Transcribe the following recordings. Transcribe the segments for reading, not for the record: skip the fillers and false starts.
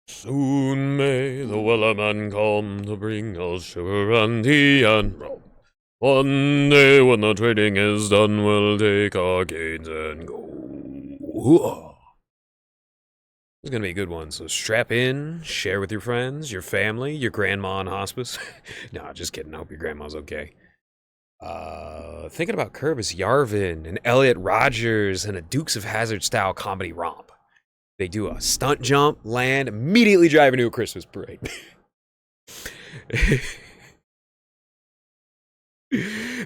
Soon may the Wellerman come to bring us sugar and tea and rum. One day when the trading is done, we'll take our gains and go. Hooah. This is gonna be a good one, so strap in, share with your friends, your family, your grandma on hospice. No, just kidding, I hope your grandma's okay. Thinking about Curvis Yarvin and Elliot Rogers and a Dukes of Hazzard style comedy romp. They do a stunt jump, land, immediately drive into a Christmas parade. They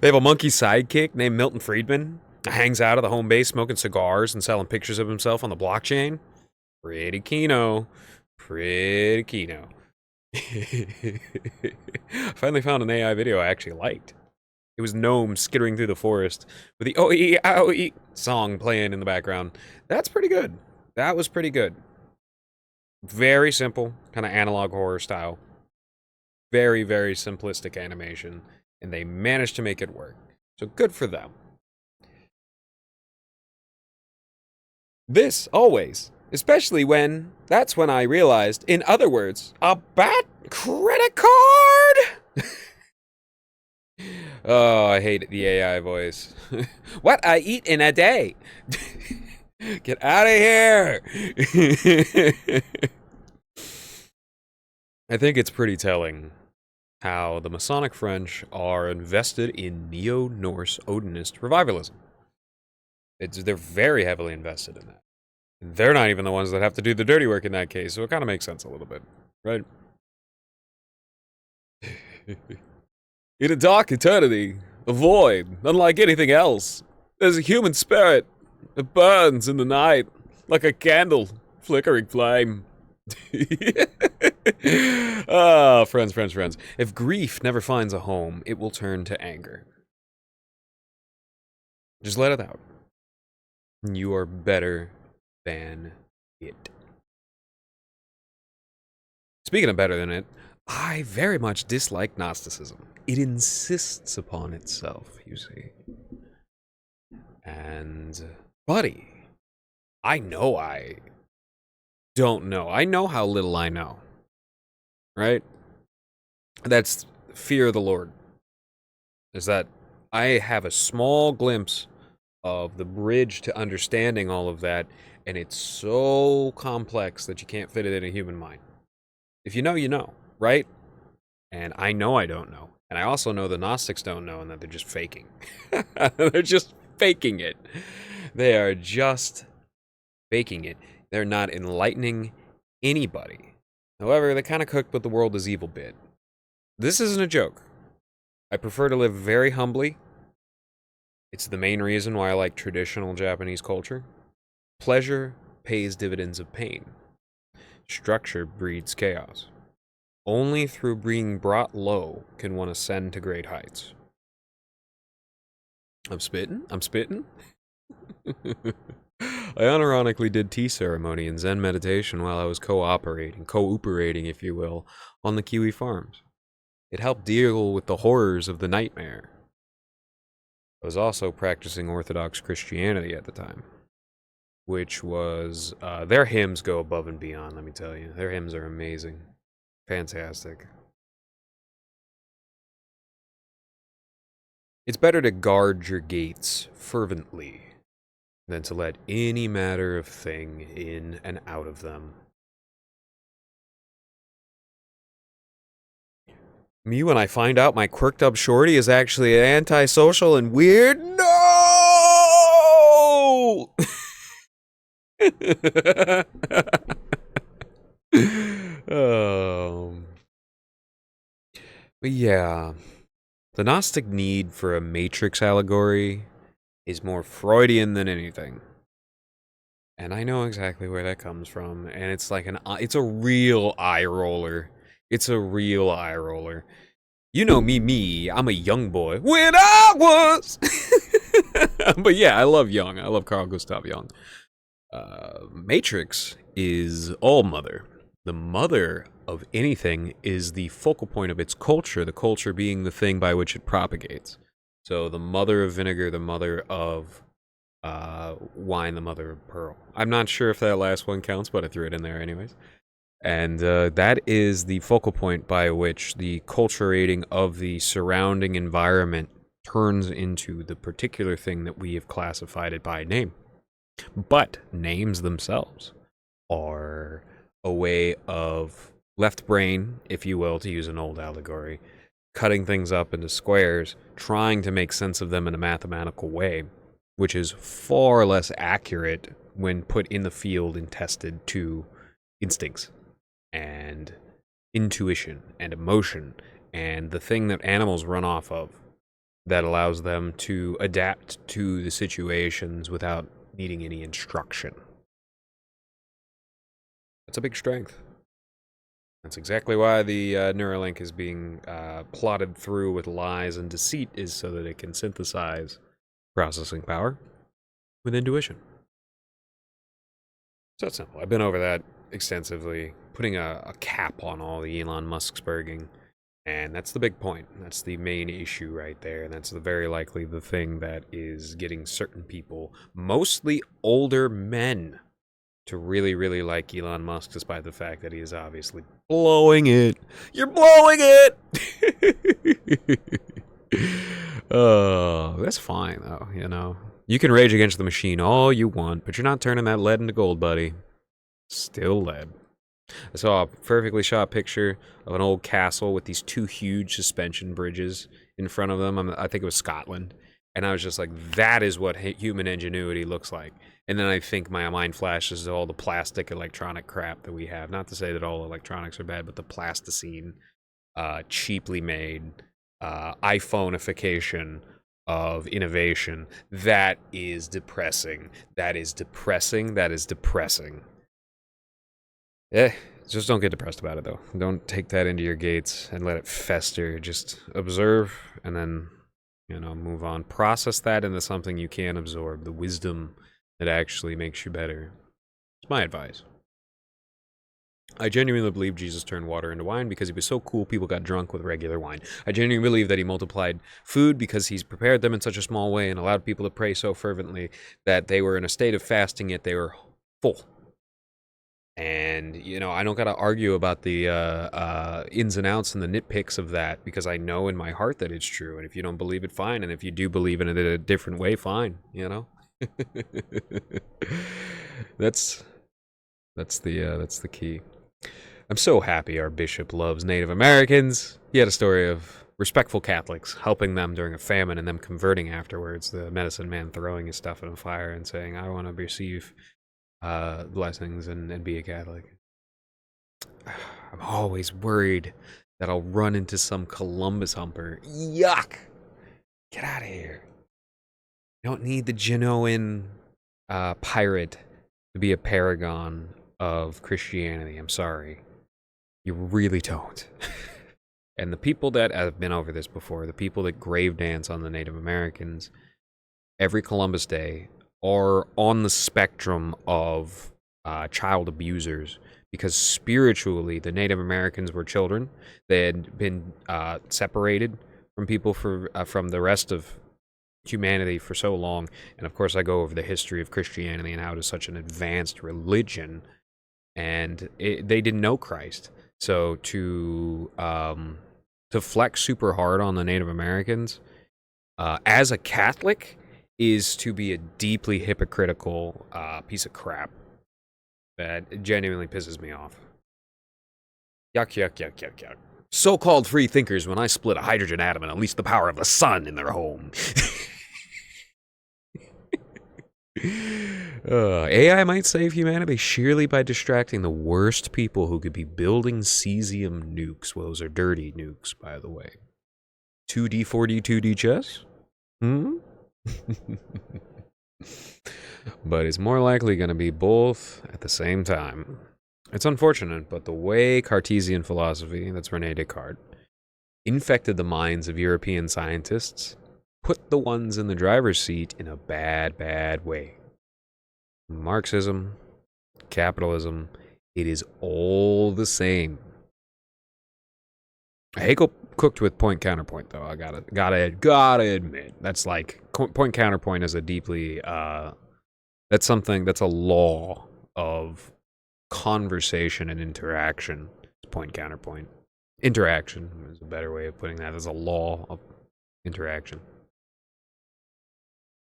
have a monkey sidekick named Milton Friedman. Hangs out at the home base smoking cigars and selling pictures of himself on the blockchain. Pretty keno. Pretty keno. Finally found an AI video I actually liked. It was gnomes skittering through the forest with the "oh-ee, ow-ee" song playing in the background. That's pretty good. That was pretty good. Very simple, kind of analog horror style. Very, very simplistic animation. And they managed to make it work. So good for them. This, always. Especially when, that's when I realized, in other words, a bat credit card? Oh, I hate the AI voice. What I eat in a day. Get out of here. I think it's pretty telling how the Masonic French are invested in Neo-Norse Odinist revivalism. They're very heavily invested in that. They're not even the ones that have to do the dirty work in that case, so it kind of makes sense a little bit, right? In a dark eternity, a void, unlike anything else, there's a human spirit that burns in the night like a candle, flickering flame. Ah, friends. If grief never finds a home, it will turn to anger. Just let it out. You are better than it. Speaking of better than it, I very much dislike Gnosticism. It insists upon itself, you see. And, buddy, I know I don't know. I know how little I know. Right? That's fear of the Lord. Is that I have a small glimpse of the bridge to understanding all of that, and it's so complex that you can't fit it in a human mind. If you know, you know, right? And I know I don't know. And I also know the Gnostics don't know and that they're just faking. They're just faking it. They are just faking it. They're not enlightening anybody. However, they kind of cooked with the world is evil bit. This isn't a joke. I prefer to live very humbly. It's the main reason why I like traditional Japanese culture. Pleasure pays dividends of pain. Structure breeds chaos. Only through being brought low can one ascend to great heights. I'm spitting. I unironically did tea ceremony and Zen meditation while I was cooperating, if you will, on the Kiwi farms. It helped deal with the horrors of the nightmare. I was also practicing Orthodox Christianity at the time, which was, their hymns go above and beyond, let me tell you. Their hymns are amazing. Fantastic. It's better to guard your gates fervently than to let any matter of thing in and out of them. Me, when I find out my quirked up shorty is actually antisocial and weird, no! But yeah, the Gnostic need for a Matrix allegory is more Freudian than anything. And I know exactly where that comes from, and it's like it's a real eye roller. It's a real eye roller. You know me, I'm a young boy. When I was! But yeah, I love Jung. I love Carl Gustav Jung. Matrix is all mother. The mother of anything is the focal point of its culture, the culture being the thing by which it propagates. So the mother of vinegar, the mother of wine, the mother of pearl. I'm not sure if that last one counts, but I threw it in there anyways. And that is the focal point by which the culturating of the surrounding environment turns into the particular thing that we have classified it by name. But names themselves are a way of left brain, if you will, to use an old allegory, cutting things up into squares, trying to make sense of them in a mathematical way, which is far less accurate when put in the field and tested to instincts and intuition and emotion and the thing that animals run off of that allows them to adapt to the situations without needing any instruction. That's a big strength. That's exactly why the Neuralink is being plotted through with lies and deceit, is so that it can synthesize processing power with intuition. So that's simple. I've been over that extensively, putting a cap on all the Elon Musk's burging. And that's the big point. That's the main issue right there. And that's very likely the thing that is getting certain people, mostly older men, to really, really like Elon Musk, despite the fact that he is obviously blowing it. You're blowing it! Oh, that's fine, though, you know. You can rage against the machine all you want, but you're not turning that lead into gold, buddy. Still lead. I saw a perfectly shot picture of an old castle with these two huge suspension bridges in front of them. I think it was Scotland. And I was just like, that is what human ingenuity looks like. And then I think my mind flashes to all the plastic electronic crap that we have. Not to say that all electronics are bad, but the plasticine, cheaply made, iPhoneification of innovation. That is depressing. That is depressing. That is depressing. Just don't get depressed about it, though. Don't take that into your gates and let it fester. Just observe and then, move on. Process that into something you can absorb. The wisdom that actually makes you better. It's my advice. I genuinely believe Jesus turned water into wine because he was so cool people got drunk with regular wine. I genuinely believe that he multiplied food because he's prepared them in such a small way and allowed people to pray so fervently that they were in a state of fasting, yet they were full. And, I don't got to argue about the ins and outs and the nitpicks of that because I know in my heart that it's true. And if you don't believe it, fine. And if you do believe in it in a different way, fine, That's the key. I'm so happy our bishop loves Native Americans. He had a story of respectful Catholics helping them during a famine and them converting afterwards. The medicine man throwing his stuff in a fire and saying, I want to receive blessings and be a Catholic. I'm always worried that I'll run into some Columbus humper. Yuck! Get out of here. You don't need the Genoan pirate to be a paragon of Christianity. I'm sorry. You really don't. And the people that have been over this before, the people that grave dance on the Native Americans every Columbus Day are on the spectrum of child abusers because spiritually the Native Americans were children. They had been separated from people from the rest of humanity for so long. And of course I go over the history of Christianity and how it is such an advanced religion, and they didn't know Christ. So to flex super hard on the Native Americans as a Catholic is to be a deeply hypocritical piece of crap that genuinely pisses me off. Yuck, yuck, yuck, yuck, yuck. So-called free thinkers when I split a hydrogen atom and unleash the power of the sun in their home. AI might save humanity surely by distracting the worst people who could be building cesium nukes. Well, those are dirty nukes, by the way. 2D, 4D, 2D chess? But it's more likely going to be both at the same time. It's unfortunate, but the way Cartesian philosophy, that's René Descartes, infected the minds of European scientists put the ones in the driver's seat in a bad, bad way. Marxism, capitalism, it is all the same. Hegel cooked with point counterpoint, though. I gotta admit, that's like point counterpoint is a deeply that's a law of conversation and interaction. Point, counterpoint. Interaction is a better way of putting that. There's a law of interaction.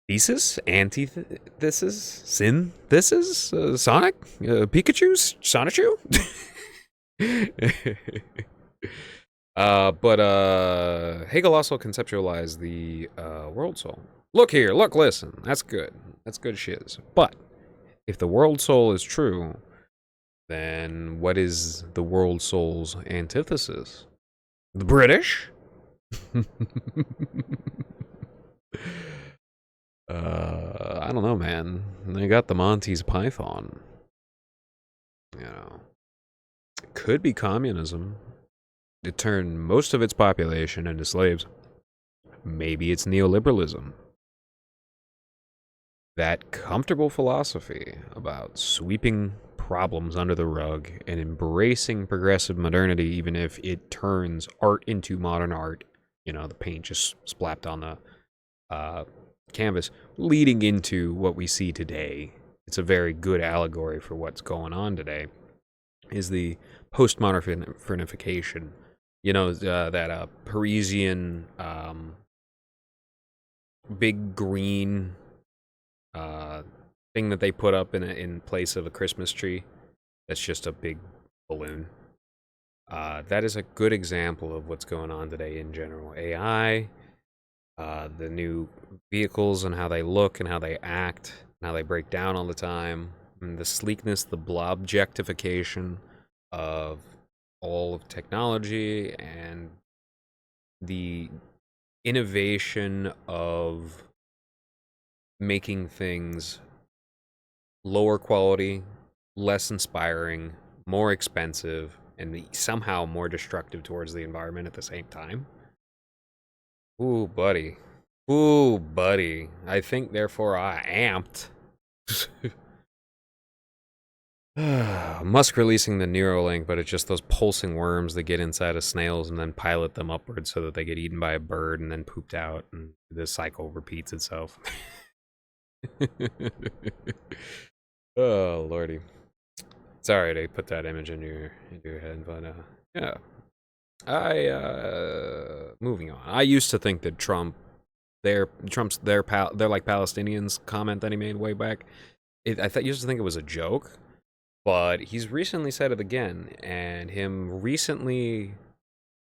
Thesis? Antithesis? Synthesis? Sonic? Pikachu? Sonichu? But Hegel also conceptualized the world soul. Look here, look, listen. That's good. That's good shiz. But if the world soul is true, then what is the world soul's antithesis? The British? I don't know, man. They got the Monty's Python. You know. It could be communism. It turned most of its population into slaves. Maybe it's neoliberalism. That comfortable philosophy about sweeping problems under the rug and embracing progressive modernity, even if it turns art into modern art. You know, the paint just splapped on the canvas, leading into what we see today. It's a very good allegory for what's going on today, is the postmodernification. You know, that Parisian big green thing that they put up in place of a Christmas tree. That's just a big balloon. That is a good example of what's going on today in general. AI, the new vehicles and how they look and how they act, and how they break down all the time, and the sleekness, the blobjectification of all of technology, and the innovation of making things lower quality, less inspiring, more expensive, and somehow more destructive towards the environment at the same time. Ooh, buddy. Ooh, buddy. I think, therefore, I amped. Musk releasing the Neuralink, but it's just those pulsing worms that get inside of snails and then pilot them upwards so that they get eaten by a bird and then pooped out, and the cycle repeats itself. Oh, lordy. Sorry to put that image into your head, but yeah. Moving on. I used to think that they're like Palestinians comment that he made way back. I used to think it was a joke, but he's recently said it again, and him recently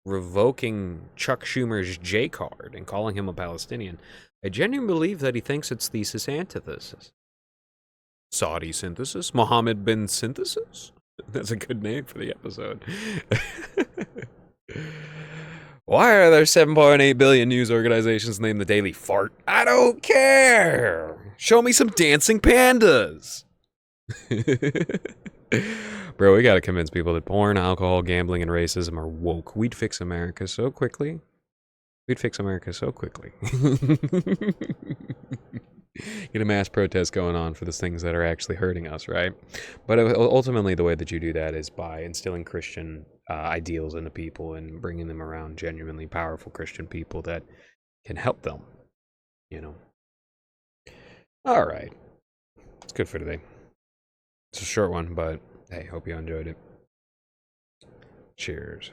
revoking Chuck Schumer's J card and calling him a Palestinian. I genuinely believe that he thinks it's thesis antithesis. Saudi synthesis? Mohammed bin synthesis? That's a good name for the episode. Why are there 7.8 billion news organizations named the Daily Fart? I don't care! Show me some dancing pandas! Bro, we gotta convince people that porn, alcohol, gambling, and racism are woke. We'd fix America so quickly. We'd fix America so quickly. Get a mass protest going on for the things that are actually hurting us, right? But ultimately, the way that you do that is by instilling Christian ideals into people and bringing them around genuinely powerful Christian people that can help them, you know. All right. It's good for today. It's a short one, but hey, hope you enjoyed it. Cheers.